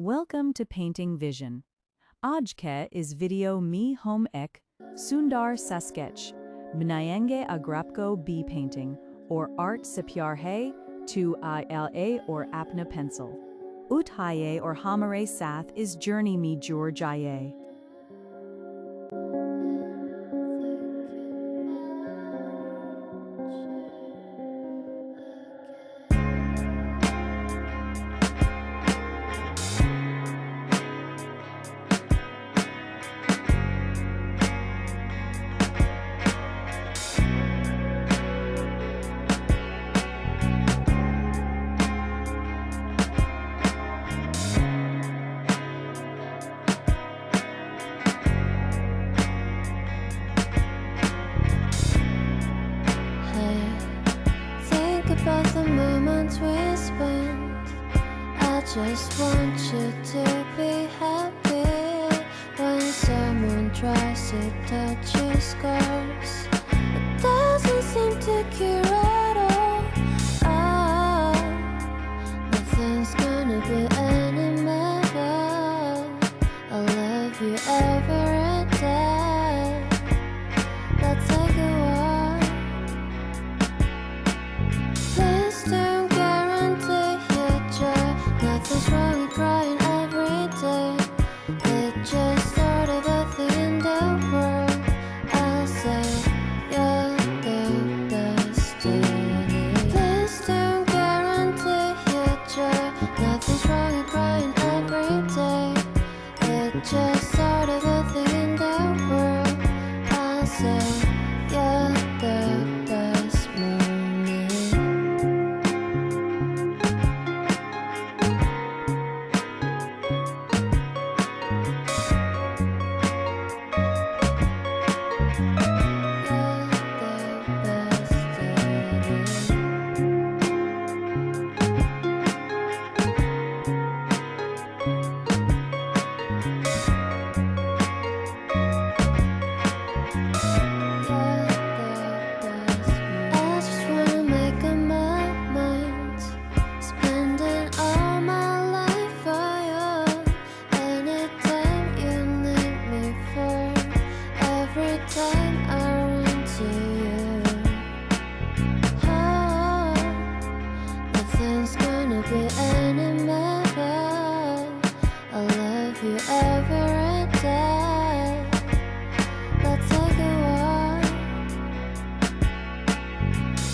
Welcome to Painting Vision. आज के इस वीडियो में हम एक सुंदर सा sketch बनाएंगे agrapko bee painting or art से प्यार है to ila और अपना pencil. उठाइए और हमारे साथ इस journey में जुड़ जाइए. About the moments we spent, I just want you to be happy. When someone tries to touch your scars, it doesn't seem to cure at all. Nothing's gonna be any better. I love you every day. Let's take a walk. Please don't guarantee your joy. Nothing's wrong with crying every day. It's just sort of a thing in the world. I'll say you're the destiny. Please don't guarantee your joy. Nothing's wrong with crying every day. It's just sort of a thing in the world. I'll say you're the best moment. I just wanna make up my mind, spending all my life for you. Anytime you need me for, every time I run to you. Oh, nothing's gonna be any better. I love you every day. Let's take a walk.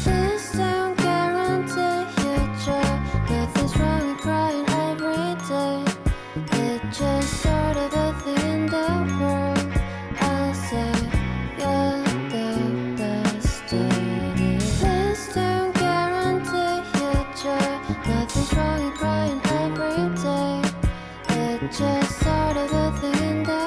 Please don't guarantee your joy. Nothing's wrong with crying every day. It's just sort of a thing in the world. I'll say you're the destiny. Please don't guarantee your joy. Nothing's wrong with crying every day. It's just sort of a thing in the